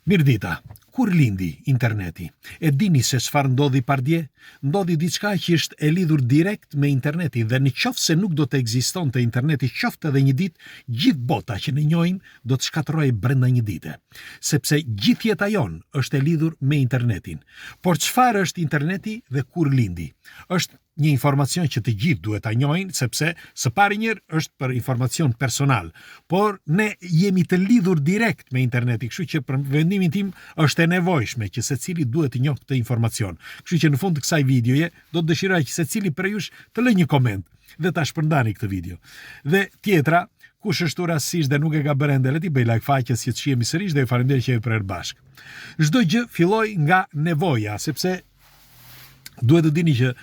Mirdita, kur lindi interneti? E dini se çfarë ndodhi pardje? Ndodhi diçka që është e lidhur direkt me internetin dhe në qoftë se nuk do të ekzistonte interneti qoftë edhe një ditë, gjithë bota që ne njohim do të shkatërrohej brenda një dite, sepse gjithë jeta jon është e lidhur me internetin. Por çfarë është interneti dhe kur lindi? Është një informacion që të gjithë duhet ta njohin, sepse së pari njëherë është për informacion personal, por ne jemi të lidhur direkt me internetin, kështu që për vendimin tim është e nevojshme që secili duhet të njohë këtë informacion. Kështu që në fund të kësaj videoje do të dëshiroj që secili prej jush të lëjë një koment dhe ta shpërndani këtë video. Dhe tjetra, kush është rastësisht dhe nuk e ka bërë ende, le ti bëj like faqes që të shihemi sërish dhe ju falenderoj që jemi për bashkë. Çdo gjë filloi nga nevoja, sepse duhet të dini që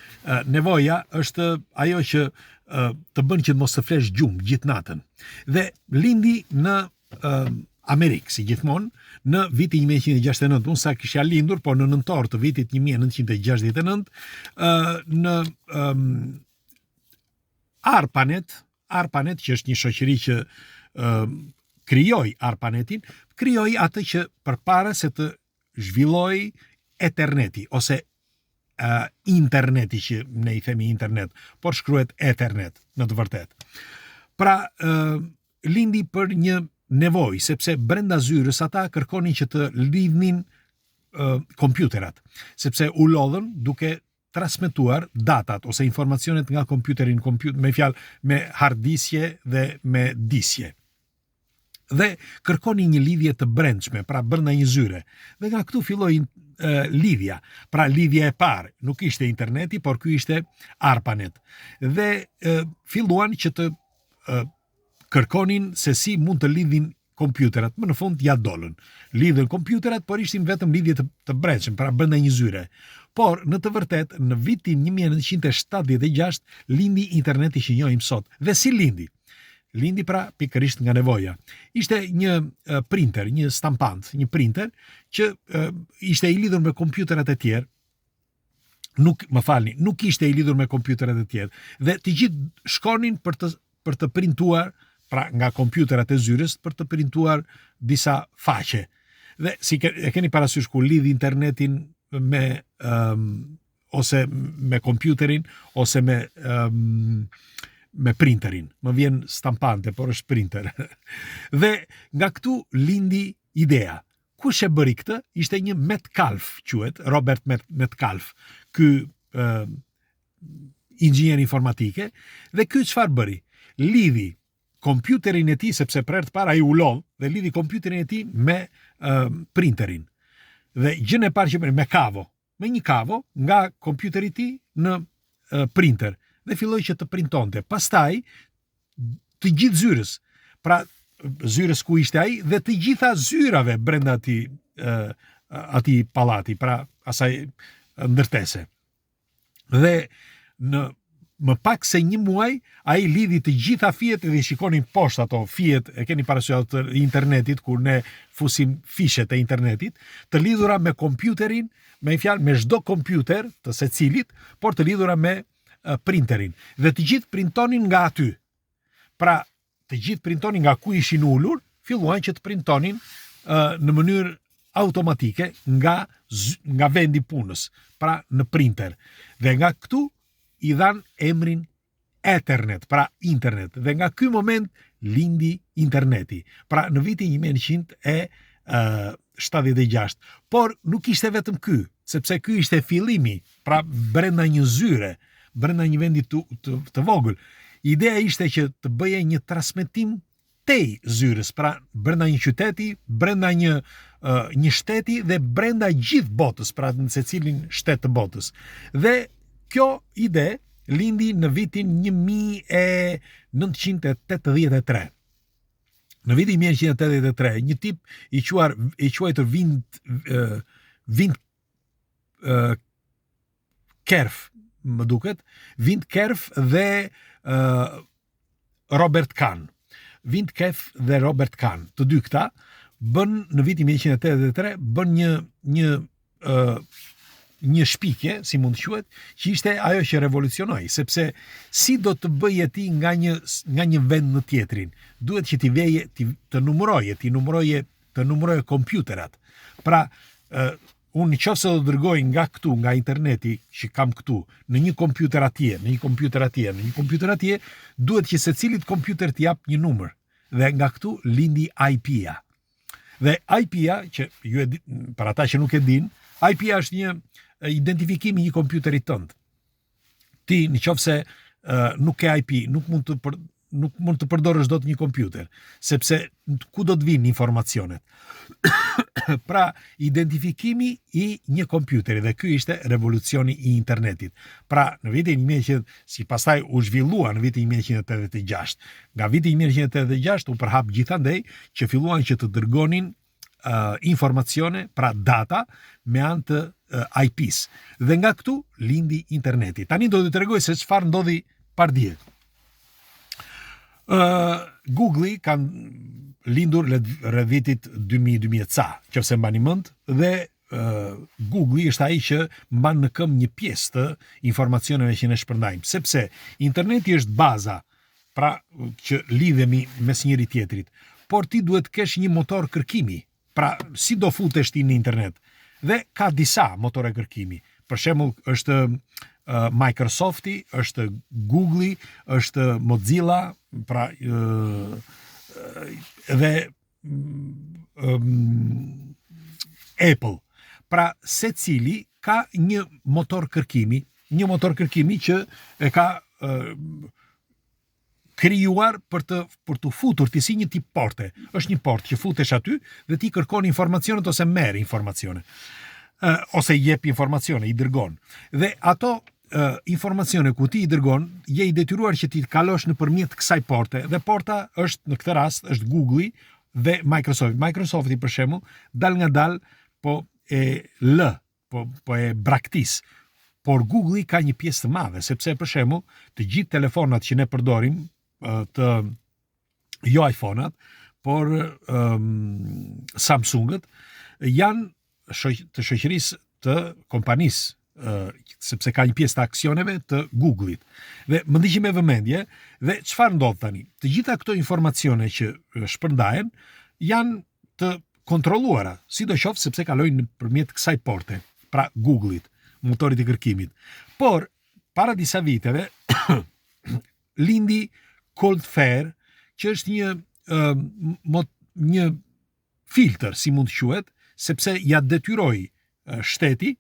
nevoja është ajo që të bën që të mos të flesh gjumë gjithë natën. Dhe lindi në Amerikë, si gjithmonë, në vitin 1969, unë sa kisha lindur, por në nëntor të vitit 1969, në ARPANET, që është një shoqëri që krijoi ARPANETin, krijoi atë që përpara se të zhvilloi Etherneti ose interneti që ne i themi internet, por shkruhet Ethernet në të vërtetë. Pra, lindi për një nevojë, sepse brenda zyrës ata kërkonin që të lidhnin kompjuterat, sepse u lodhën duke transmetuar datat ose informacionet nga kompjuterin, me fjalë me hardisje dhe me disje. Dhe kërkonin një lidhje të brendshme, pra brenda një zyre. Dhe nga këtu filloi lidhja. Pra lidhja e parë nuk ishte interneti, por ky ishte ARPANET. Dhe filluan që të kërkonin se si mund të lidhin kompjuterat. Më në fund ja dolën. Lidhen kompjuterat, por ishin vetëm lidhje të brendshme, pra brenda një zyre. Por në të vërtetë në vitin 1976 lindi interneti që njohim sot. Dhe si lindi? Lindi pra pikërisht nga nevoja. Ishte një printer, një stampant, një printer që ishte i lidhur me kompjuterat e tjerë. Nuk ishte i lidhur me kompjuterat e tjerë. Dhe të gjithë shkonin për të printuar, pra nga kompjuterat e zyrës, për të printuar disa faqe. Dhe si e keni parasysh kur lidh internetin ose me kompjuterin ose me printerin. Më vjen stampante, por është printer. Dhe nga këtu lindi idea. Kush e bëri këtë? Ishte një Metcalfe, quhet, Robert Metcalfe, ky inxhinier informatike, dhe ky çfarë bëri? Lidhi kompjuterin e tij, sepse për herë të parë ai u lodh, dhe lidhi kompjuterin e tij me printerin. Dhe gjën e parë që bëri me kavo, me një kavo nga kompjuteri i tij në printer. Dhe filloi që të printonte. Pastaj të gjithë zyrës, pra zyrës ku ishte ai dhe të gjitha zyrave brenda atij pallati, pra asaj ndërtese. Dhe në më pak se një muaj ai lidhi të gjitha fijet dhe shikonin poshtë ato fijet, e keni parasysh të internetit kur ne fusim fishet e internetit, të lidhura me kompjuterin, me fjalë me çdo kompjuter të secilit, por të lidhura me printerin. Dhe të gjithë printonin nga aty. Pra, të gjithë printonin nga ku ishin ulur, filluan që të printonin në mënyrë automatike nga vendi punës, pra në printer. Dhe nga këtu i dhan emrin Ethernet, pra internet. Dhe nga ky moment lindi interneti. Pra në vitin 1976. Por nuk ishte vetëm ky, sepse ky ishte fillimi, pra brenda një zyre, brenda një vendi të vogël. Ideja ishte që të bëje një transmetim tej zyrës, pra brenda një qyteti, brenda një shteti dhe brenda gjithë botës, pra në secilin shtet të botës. Dhe kjo ide lindi në vitin 1983. Në vitin 1983, një tip i quajtur Vint Cerf, më duket, Vint Cerf dhe Robert Kahn. Vint Cerf dhe Robert Kahn, të dy këta, bën në vitin 1983 bën një shpikje, si mund të quhet, që ishte ajo që revolucionoi, sepse si do të bëje ti nga një vend në tjetrin, duhet që ti numëroje të numërojë kompjuterat. Pra, unë nëse do dërgoj nga këtu, nga interneti që kam këtu, në një kompjuter atje, në një kompjuter atje, duhet që secilit kompjuter të jap një numër. Dhe nga këtu lindi IP-a. Dhe IP-a, që ju e për ata që nuk e din, IP-a është një identifikim i një kompjuterit tënd. Ti nëse nuk ke IP, nuk mund të përdorësh dot një kompjuter, sepse ku do të vinë informacionet. Pra, identifikimi i një kompjuteri, dhe ky ishte revolucioni i internetit. Pra, në vitin 1900, si pastaj u zhvillua në vitin 1986. Nga viti 1986 u përhap gjithandej që filluan që të dërgonin informacione, pra data, me anë të IP-s. Dhe nga këtu lindi interneti. Tani do të tregoj se çfarë ndodhi pardje. Google-i kanë lindur rreth vitit 2000 ca, nëse mbani mend, dhe Google-i është ai që mban në këmbë një pjesë të informacioneve që ne shpërndajmë, sepse interneti është baza, pra që lidhemi mes njëri tjetrit, por ti duhet të kesh një motor kërkimi. Pra, si do futesh ti në internet? Dhe ka disa motore kërkimi. Për shembull, është Microsofti, është Google-i, është Mozilla, pra dhe Apple. Pra, secili ka një motor kërkimi që e ka krijuar për të futur ti si një tip porte. Është një portë që futesh aty dhe ti kërkon informacionet ose merr informacione. Ose jep informacione, i dërgon. Dhe ato informacione ku ti i dërgon, je i detyruar që ti të kalosh nëpërmjet kësaj porte, dhe porta është në këtë rast është Google-i dhe Microsofti. Microsofti për shembull, dal nga dal po e braktis. Por Google-i ka një pjesë të madhe, sepse për shembull, të gjithë telefonat që ne përdorim, jo iPhone-at, por Samsung-ët, janë të shoqërisë të kompanisë, sepse ka një pjesë të aksioneve të Google-it. Dhe më ndiqni me vëmendje, dhe çfarë ndodh tani? Të gjitha këto informacione që shpërndahen janë të kontrolluara, sidoqoftë sepse kalojnë nëpërmjet kësaj porte, pra Google-it, motorit të kërkimit. Por, para disa viteve, lindi Cloudflare, që është një filter, si mund të quhet, sepse ja detyroi shteti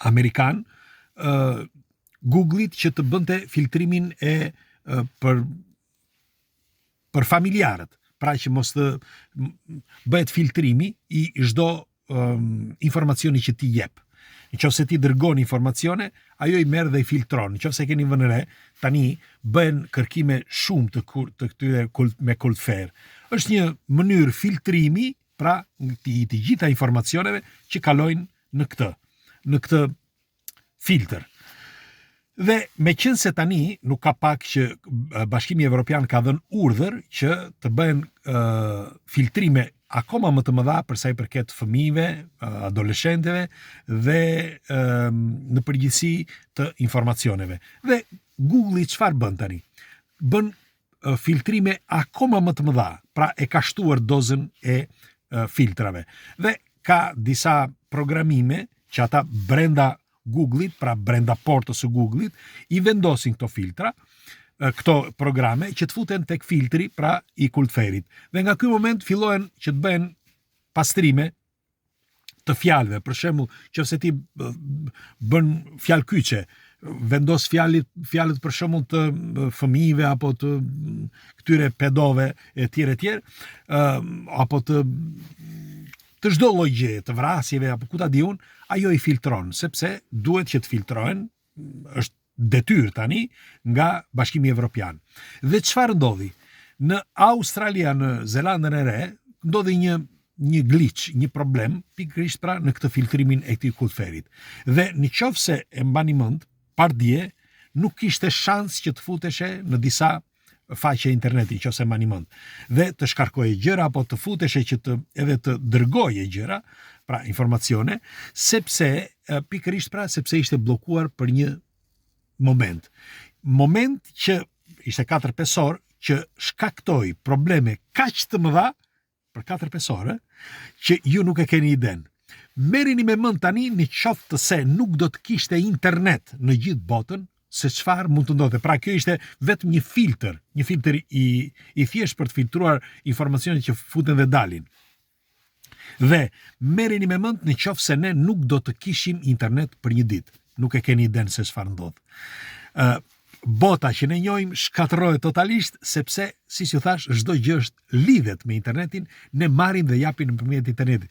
amerikan Google-it që të bënte filtrimin për familjarët, pra që mos të bëhet filtrimi i çdo informacioni që ti jep. Nëse ti dërgon informacione, ajo i merr dhe i filtron. Nëse keni vënë re, tani bëhen kërkime shumë të këtyre me Cloudflare. Është një mënyrë filtrimi, pra të gjitha informacioneve që kalojnë në këtë filter. Dhe meqense tani nuk ka pak që Bashkimi Evropian ka dhënë urdhër që të bëhen filtrime akoma më të mëdha për sa i përket fëmijëve, adoleshentëve dhe në përgjithësi të informacioneve. Dhe Google-i çfarë bën tani? Bën filtrime akoma më të mëdha, pra e ka shtuar dozën e filtrave. Dhe ka disa programime që ata brenda Google-it, pra brenda portës së Google-it, i vendosin këto filtra, këto programe që të futen tek filtri, pra i Cloudflare-it. Dhe nga ky moment fillohen që të bëhen pastrime të fjalëve. Për shembull, nëse ti bën fjalë kyçe, vendos fjalët për shembull të fëmijëve apo të këtyre pedove etj, apo të çdo lloj gjëje, të vrasjeve apo ku ta di unë, ajo i filtron, sepse duhet që të filtrohen, është detyrë tani nga Bashkimi Evropian. Dhe çfarë ndodhi? Në Australia, në Zelandën e Re, ndodhi një glitch, një problem, pikërisht pra në këtë filtrimin e këtij Cloudflare-it. Dhe nëse e mbani mend, pardje nuk kishte shans që të futeshe në disa faqe interneti, nëse mbani mend, dhe të shkarkoje gjëra apo të futeshe që edhe të dërgoje gjëra, pra informacione, sepse pikërisht pra sepse ishte bllokuar për një moment që ishte 4-5 orë që shkaktoi probleme kaq të mëdha për 4-5 orë, që ju nuk e keni iden. Merrini me mend tani në qoftë se nuk do të kishte internet në gjithë botën, se çfarë mund të ndodhte. Pra kjo ishte vetëm një filtr i thjesht për të filtruar informacionet që futen dhe dalin. Dhe merreni me mend në qoftë se ne nuk do të kishim internet për një ditë. Nuk e keni iden se çfarë ndodh. Bota që ne njohim shkatërrohet totalisht sepse, si ju thash, çdo gjë është lidhet me internetin, ne marrim dhe japim nëpërmjet internetit.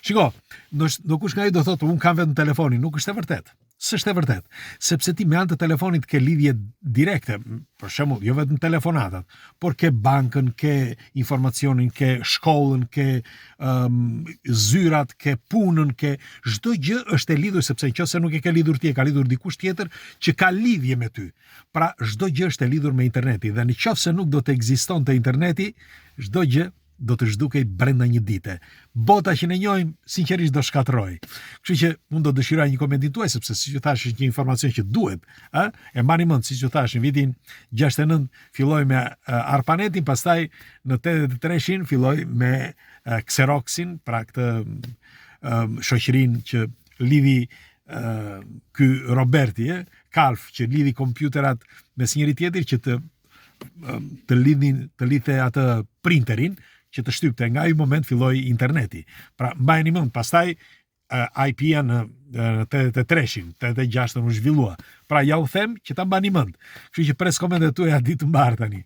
Shiko, do kush nga ju do thotë un kam vetëm telefonin, nuk është e vërtetë. S'është e vërtet, sepse ti me anë të telefonit ke lidhje direkte, për shembull, jo vetëm telefonatat, por ke bankën, ke informacionin, ke shkollën, ke zyrat, ke punën, ke çdo gjë është e lidhur, sepse nëse nuk e ke lidhur ti, e ka lidhur dikush tjetër që ka lidhje me ty. Pra çdo gjë është e lidhur me internetin dhe nëse nuk do të ekzistonte interneti, çdo gjë do të zhdukej brenda një dite. Bota që ne njohim sinqerisht do shkatërroj. Kështu që unë do dëshiroj një komentin tuaj, sepse siç ju thash është një informacion që duhet, e mbani mend, siç ju thash, në vitin 69 filloi me ARPANET-in, pastaj në 83-shin filloi me Xeroxin, pra këtë shoqërinë që lidhi ky Roberti, Kalf, që lidhi kompjuterat mes njëri tjetrit që të lidhte atë printerin, që të shtypte. Nga ai moment filloi interneti. Pra mbajeni mend, pastaj IP-a në 83-shin, 86-ën u zhvillua. Pra ja u them që ta mbani mend. Kështu që pres komentet tuaja ditë të mbarë tani.